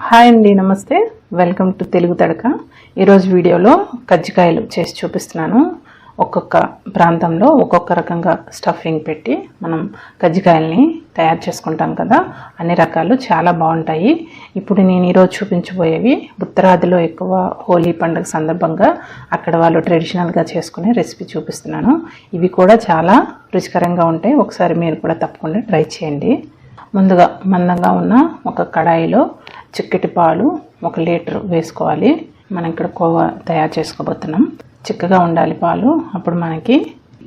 Hi అండి, నమస్తే. Welcome to Telugu Tadaka. ఈరోజు వీడియోలో కజ్జికాయలు చేసి చూపిస్తున్నాను. ఒక్కొక్క ప్రాంతంలో ఒక్కొక్క రకంగా స్టఫింగ్ పెట్టి మనం కజ్జికాయల్ని తయారు చేసుకుంటాం కదా, అన్ని రకాలు చాలా బాగుంటాయి. ఇప్పుడు నేను ఈరోజు చూపించబోయేవి ఉత్తరాదిలో ఎక్కువ హోలీ పండుగ సందర్భంగా అక్కడ వాళ్ళు ట్రెడిషనల్గా చేసుకునే రెసిపీ చూపిస్తున్నాను. ఇవి కూడా చాలా రుచికరంగా ఉంటాయి. ఒకసారి మీరు కూడా తప్పకుండా ట్రై చేయండి. ముందుగా మందంగా ఉన్న ఒక కడాయిలో చిక్కటి పాలు 1 లీటర్ వేసుకోవాలి. మనం ఇక్కడ కోవా తయారు చేసుకోబోతున్నాం. చిక్కగా ఉండాలి పాలు, అప్పుడు మనకి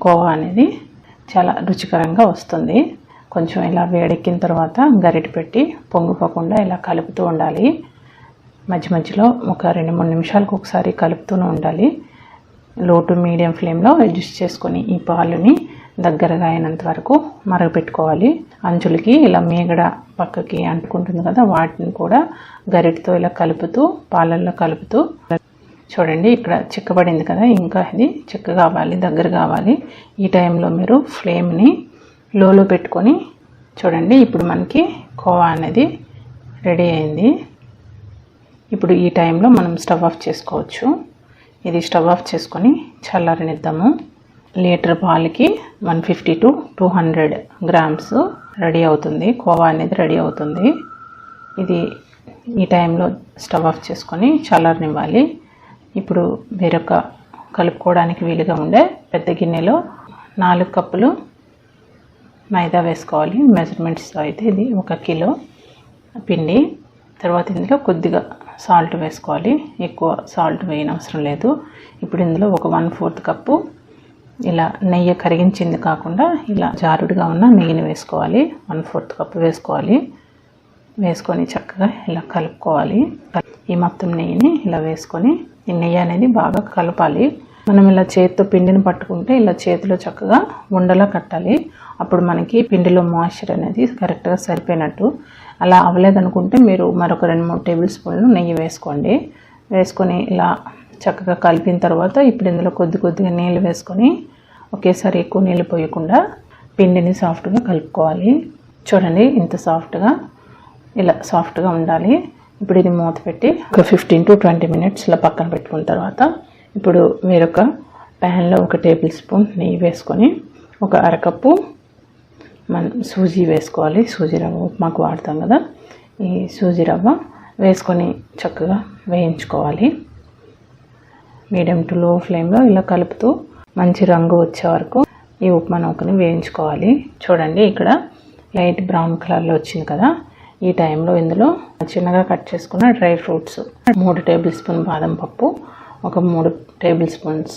కోవా అనేది చాలా రుచికరంగా వస్తుంది. కొంచెం ఇలా వేడెక్కిన తర్వాత గరిటె పెట్టి పొంగిపోకుండా ఇలా కలుపుతూ ఉండాలి. మధ్య మధ్యలో ఒక 2-3 నిమిషాలకు ఒకసారి కలుపుతూనే ఉండాలి. లో టు మీడియం ఫ్లేమ్లో అడ్జస్ట్ చేసుకొని ఈ పాలుని దగ్గరగా అయినంత వరకు మరగపెట్టుకోవాలి. అంచులకి ఇలా మీగడ పక్కకి అంటుకుంటుంది కదా, వాటిని కూడా గరిటెతో ఇలా కలుపుతూ పాలల్లో కలుపుతూ చూడండి. ఇక్కడ చిక్కబడింది కదా, ఇంకా ఇది చిక్క కావాలి, దగ్గర కావాలి. ఈ టైంలో మీరు ఫ్లేమ్ని లోలో పెట్టుకొని చూడండి. ఇప్పుడు మనకి కోవా అనేది రెడీ అయింది. ఇప్పుడు ఈ టైంలో మనం స్టవ్ ఆఫ్ చేసుకోవచ్చు. ఇది స్టవ్ ఆఫ్ చేసుకొని చల్లారనిద్దాము. లీటర్ పాలకి 150 to 200 గ్రామ్స్ రెడీ అవుతుంది. కోవా అనేది రెడీ అవుతుంది. ఇది ఈ టైంలో స్టవ్ ఆఫ్ చేసుకొని చల్లారనివ్వాలి. ఇప్పుడు వేరొక కలుపుకోవడానికి వీలుగా ఉండే పెద్ద గిన్నెలో 4 కప్పులు మైదా వేసుకోవాలి. మెజర్మెంట్స్తో అయితే ఇది 1 కిలో పిండి. తర్వాత ఇందులో కొద్దిగా సాల్ట్ వేసుకోవాలి. ఎక్కువ సాల్ట్ వేయనవసరం లేదు. ఇప్పుడు ఇందులో ఒక 1/4 కప్పు ఇలా నెయ్యి కరిగించింది కాకుండా ఇలా జారుడుగా ఉన్న నెయ్యిని వేసుకోవాలి. 1/4 కప్పు వేసుకోవాలి. వేసుకొని చక్కగా ఇలా కలుపుకోవాలి. ఈ మొత్తం నెయ్యిని ఇలా వేసుకొని ఈ నెయ్యి అనేది బాగా కలపాలి. మనం ఇలా చేతితో పిండిని పట్టుకుంటే ఇలా చేతిలో చక్కగా ఉండలా కట్టాలి. అప్పుడు మనకి పిండిలో మాయిశ్చర్ అనేది కరెక్ట్గా సరిపోయినట్టు. అలా అవ్వలేదనుకుంటే మీరు మరొక 2-3 టేబుల్ స్పూన్లు నెయ్యి వేసుకోండి. వేసుకొని ఇలా చక్కగా కలిపిన తర్వాత ఇప్పుడు ఇందులో కొద్దిగా నీళ్ళు వేసుకొని ఒకేసారి ఎక్కువ నీళ్ళు పోయకుండా పిండిని సాఫ్ట్గా కలుపుకోవాలి. చూడండి, ఇంత సాఫ్ట్గా ఇలా సాఫ్ట్గా ఉండాలి. ఇప్పుడు ఇది మూత పెట్టి ఒక 15 to 20 మినిట్స్ ఇలా పక్కన పెట్టుకున్న తర్వాత ఇప్పుడు వేరొక ప్యాన్లో 1 టేబుల్ స్పూన్ నెయ్యి వేసుకొని ఒక 1/2 కప్పు మనం సూజీ వేసుకోవాలి. సూజీ రవ్వ ఉప్మాకు వాడతాం కదా, ఈ సూజీ రవ్వ వేసుకొని చక్కగా వేయించుకోవాలి. మీడియం టు లో ఫ్లేమ్లో ఇలా కలుపుతూ మంచి రంగు వచ్చే వరకు ఈ ఉప్మా నూకని వేయించుకోవాలి. చూడండి, ఇక్కడ లైట్ బ్రౌన్ కలర్లో వచ్చింది కదా. ఈ టైంలో ఇందులో చిన్నగా కట్ చేసుకున్న డ్రై ఫ్రూట్స్ 3 టేబుల్ స్పూన్ బాదం పప్పు, ఒక 3 టేబుల్ స్పూన్స్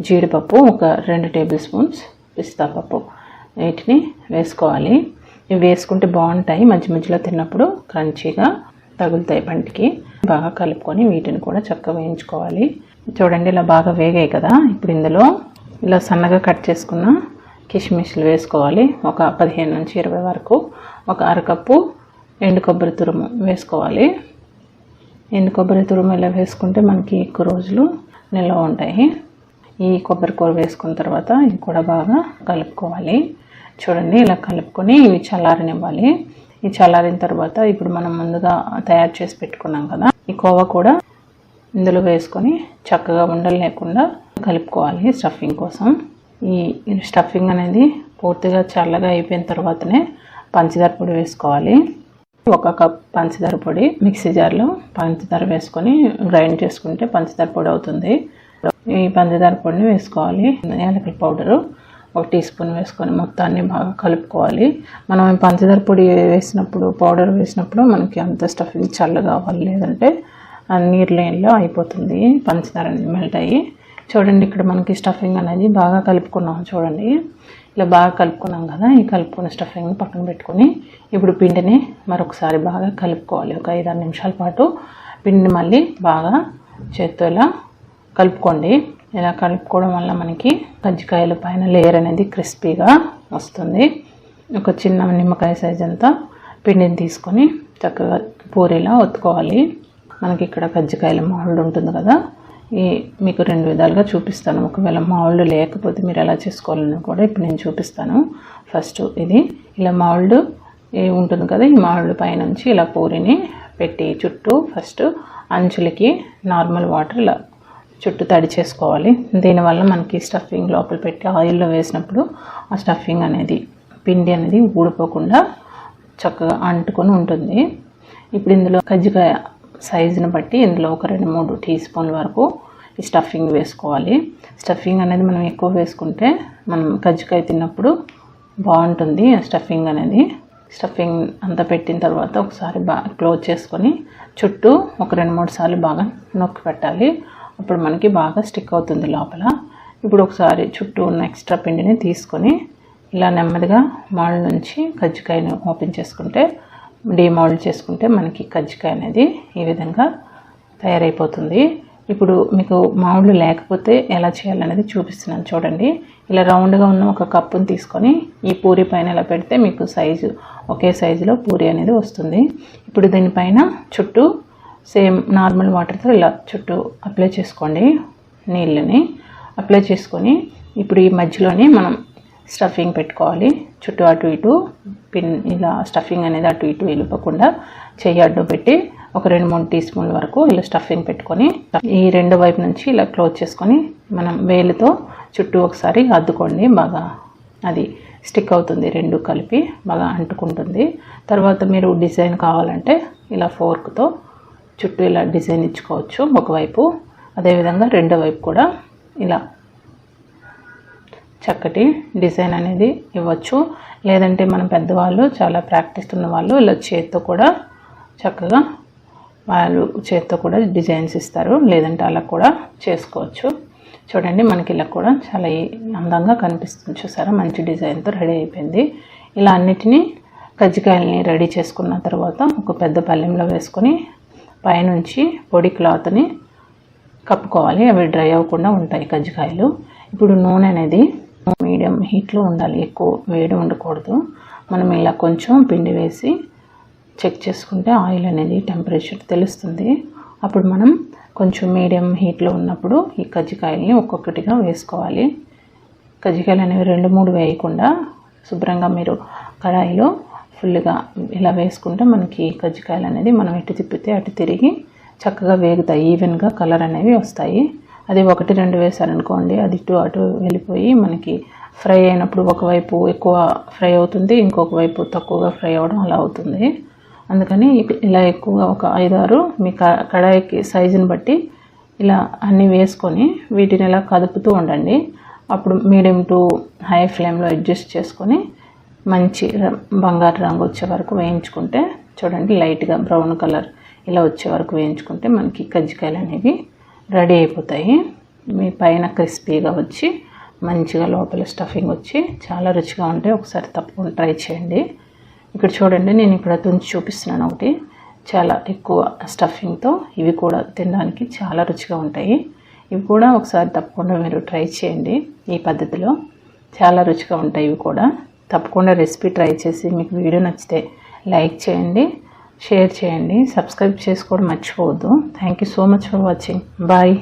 జీడిపప్పు, ఒక 2 టేబుల్ స్పూన్స్ పిస్తా పప్పు, వీటిని వేసుకోవాలి. ఇవి వేసుకుంటే బాగుంటాయి. మధ్య మధ్యలో తిన్నప్పుడు క్రంచీగా తగులుతాయి పంటికి. బాగా కలుపుకొని వీటిని కూడా చక్కగా వేయించుకోవాలి. చూడండి, ఇలా బాగా వేగాయి కదా. ఇప్పుడు ఇందులో ఇలా సన్నగా కట్ చేసుకున్న కిస్మిస్లు వేసుకోవాలి. ఒక 15 నుంచి 20 వరకు. ఒక 1/2 కప్పు ఎండు కొబ్బరి తురుము వేసుకోవాలి. ఎండు కొబ్బరి తురుము ఇలా వేసుకుంటే మనకి ఎక్కువ రోజులు నిల్వ ఉంటాయి. ఈ కొబ్బరి కూర వేసుకున్న తర్వాత ఇది కూడా బాగా కలుపుకోవాలి. చూడండి, ఇలా కలుపుకొని ఇవి చల్లారనివ్వాలి. ఈ చల్లారిన తర్వాత ఇప్పుడు మనం ముందుగా తయారు చేసి పెట్టుకున్నాం కదా, ఈ కోవా కూడా ఇందులో వేసుకొని చక్కగా ఉండలు లేకుండా కలుపుకోవాలి స్టఫింగ్ కోసం. ఈ స్టఫింగ్ అనేది పూర్తిగా చల్లగా అయిపోయిన తర్వాతనే పంచదార పొడి వేసుకోవాలి. 1 కప్ పంచదార పొడి మిక్సీ జార్లో పంచదార వేసుకొని గ్రైండ్ చేసుకుంటే పంచదార పొడి అవుతుంది. ఈ పంచదార పొడిని వేసుకోవాలి. యాలకుల పౌడరు 1 టీ స్పూన్ వేసుకొని మొత్తాన్ని బాగా కలుపుకోవాలి. మనం పంచదార పొడి వేసినప్పుడు, పౌడర్ వేసినప్పుడు మనకి అంత స్టఫింగ్ చల్లగా అవ్వాలి, లేదంటే నీరు లేనిలో అయిపోతుంది, పంచదార అనేది మెల్ట్ అయ్యి. చూడండి, ఇక్కడ మనకి స్టఫింగ్ అనేది బాగా కలుపుకున్నాం. చూడండి, ఇలా బాగా కలుపుకున్నాం కదా. ఈ కలుపుకున్న స్టఫింగ్ని పక్కన పెట్టుకొని ఇప్పుడు పిండిని మరొకసారి బాగా కలుపుకోవాలి. ఒక 5-6 నిమిషాల పాటు పిండిని మళ్ళీ బాగా చేత్తో ఇలా కలుపుకోండి. ఇలా కలుపుకోవడం వల్ల మనకి కజ్జికాయల పైన లేయర్ అనేది క్రిస్పీగా వస్తుంది. ఒక చిన్న నిమ్మకాయ సైజ్ అంతా పిండిని తీసుకొని చక్కగా పూరీలా ఒత్తుకోవాలి. మనకి ఇక్కడ కజ్జికాయల మౌల్డ్ ఉంటుంది కదా, మీకు 2 విధాలుగా చూపిస్తాను. ఒకవేళ మౌల్డ్ లేకపోతే మీరు ఎలా చేసుకోవాలని కూడా ఇప్పుడు నేను చూపిస్తాను. ఫస్ట్ ఇది ఇలా మౌల్డ్ ఉంటుంది కదా, ఈ మౌల్డ్ పైనుంచి ఇలా పూరిని పెట్టి చుట్టూ ఫస్ట్ అంచులకి నార్మల్ వాటర్ ఇలా చుట్టూ తడి చేసుకోవాలి. దీనివల్ల మనకి స్టఫింగ్ లోపల పెట్టి ఆయిల్లో వేసినప్పుడు ఆ స్టఫింగ్ అనేది పిండి అనేది ఊడిపోకుండా చక్కగా అంటుకొని ఉంటుంది. ఇప్పుడు ఇందులో కజ్జికాయ సైజుని బట్టి ఇందులో ఒక 2-3 టీ స్పూన్ల వరకు ఈ స్టఫింగ్ వేసుకోవాలి. స్టఫింగ్ అనేది మనం ఎక్కువ వేసుకుంటే మనం కజ్జికాయ తిన్నప్పుడు బాగుంటుంది. స్టఫింగ్ అనేది స్టఫింగ్ అంతా పెట్టిన తర్వాత ఒకసారి బాగా క్లోజ్ చేసుకొని చుట్టూ ఒక 2-3 సార్లు బాగా నొక్కి పెట్టాలి. అప్పుడు మనకి బాగా స్టిక్ అవుతుంది లోపల. ఇప్పుడు ఒకసారి చుట్టూ ఉన్న ఎక్స్ట్రా పిండిని తీసుకొని ఇలా నెమ్మదిగా మోల్డ్ నుంచి కజ్జికాయను ఓపెన్ చేసుకుంటే డీమోల్డ్ చేసుకుంటే మనకి కజ్జికాయ అనేది ఈ విధంగా తయారైపోతుంది. ఇప్పుడు మీకు మౌల్డ్ లేకపోతే ఎలా చేయాలనేది చూపిస్తున్నాను చూడండి. ఇలా రౌండ్గా ఉన్న ఒక కప్పుని తీసుకొని ఈ పూరి పైన ఇలా పెడితే మీకు సైజు ఒకే సైజులో పూరి అనేది వస్తుంది. ఇప్పుడు దీనిపైన చుట్టూ సేమ్ నార్మల్ వాటర్తో ఇలా చుట్టూ అప్లై చేసుకోండి. నీళ్ళని అప్లై చేసుకొని ఇప్పుడు ఈ మధ్యలోనే మనం స్టఫింగ్ పెట్టుకోవాలి. చుట్టూ అటు ఇటు ఇలా స్టఫింగ్ అనేది అటు ఇటు వెళ్ళిపోకుండా చెయ్యి అడ్డు పెట్టి ఒక 2-3 టీ స్పూన్ల వరకు ఇలా స్టఫింగ్ పెట్టుకొని ఈ రెండు వైపు నుంచి ఇలా క్లోజ్ చేసుకొని మనం వేలుతో చుట్టూ ఒకసారి అద్దుకోండి. బాగా అది స్టిక్ అవుతుంది, రెండు కలిపి బాగా అంటుకుంటుంది. తర్వాత మీరు డిజైన్ కావాలంటే ఇలా ఫోర్క్తో చుట్టూ ఇలా డిజైన్ ఇచ్చుకోవచ్చు ఒకవైపు. అదేవిధంగా రెండో వైపు కూడా ఇలా చక్కటి డిజైన్ అనేది ఇవ్వచ్చు. లేదంటే మనం పెద్దవాళ్ళు చాలా ప్రాక్టీస్ ఉన్న వాళ్ళు ఇలా చేత్తో కూడా చక్కగా వాళ్ళు చేత్తో కూడా డిజైన్స్ ఇస్తారు. లేదంటే అలా కూడా చేసుకోవచ్చు. చూడండి మనకి ఇలా కూడా చాలా అందంగా కనిపిస్తుంది. చూసారా, మంచి డిజైన్తో రెడీ అయిపోయింది. ఇలా అన్నిటినీ కజ్జికాయలని రెడీ చేసుకున్న తర్వాత ఒక పెద్ద పళ్ళెంలో వేసుకొని పైనుంచి పొడి క్లాత్ని కప్పుకోవాలి. అవి డ్రై అవ్వకుండా ఉంటాయి కజ్జికాయలు. ఇప్పుడు నూనె అనేది మీడియం హీట్లో ఉండాలి, ఎక్కువ వేడి ఉండకూడదు. మనం ఇలా కొంచెం పిండి వేసి చెక్ చేసుకుంటే ఆయిల్ అనేది టెంపరేచర్ తెలుస్తుంది. అప్పుడు మనం కొంచెం మీడియం హీట్లో ఉన్నప్పుడు ఈ కజ్జికాయల్ని ఒక్కొక్కటిగా వేసుకోవాలి. కజ్జికాయలు అనేవి 2-3 వేయకుండా శుభ్రంగా మీరు కడాయిలో ఫుల్గా ఇలా వేసుకుంటే మనకి కజ్జికాయలు అనేది మనం ఎటు తిప్పితే అటు తిరిగి చక్కగా వేగుతాయి. ఈవెన్గా కలర్ అనేవి వస్తాయి. అది 1-2 వేసారనుకోండి, అది ఇటు అటు వెళ్ళిపోయి మనకి ఫ్రై అయినప్పుడు ఒకవైపు ఎక్కువ ఫ్రై అవుతుంది, ఇంకొక వైపు తక్కువగా ఫ్రై అవ్వడం అలా అవుతుంది. అందుకని ఇలా ఎక్కువగా ఒక 5-6 మీ కడాయికి సైజుని బట్టి ఇలా అన్నీ వేసుకొని వీటిని ఇలా కదుపుతూ ఉండండి. అప్పుడు మీడియం టు హై ఫ్లేమ్లో అడ్జస్ట్ చేసుకొని మంచి బంగారు రంగు వచ్చే వరకు వేయించుకుంటే చూడండి, లైట్గా బ్రౌన్ కలర్ ఇలా వచ్చే వరకు వేయించుకుంటే మనకి కజ్జికాయలు అనేవి రెడీ అయిపోతాయి. మీ పైన క్రిస్పీగా వచ్చి మంచిగా లోపల స్టఫింగ్ వచ్చి చాలా రుచిగా ఉంటాయి. ఒకసారి తప్పకుండా ట్రై చేయండి. ఇక్కడ చూడండి, నేను ఇక్కడ తుంచి చూపిస్తున్నాను ఒకటి. చాలా ఎక్కువ స్టఫింగ్తో ఇవి కూడా తినడానికి చాలా రుచిగా ఉంటాయి. ఇవి కూడా ఒకసారి తప్పకుండా మీరు ట్రై చేయండి. ఈ పద్ధతిలో చాలా రుచిగా ఉంటాయి. ఇవి కూడా తప్పకుండా రెసిపీ ట్రై చేసి మీకు వీడియో నచ్చితే లైక్ చేయండి, షేర్ చేయండి, సబ్స్క్రైబ్ చేసుకోవడం మర్చిపోవద్దు. Thank you so much for watching. Bye.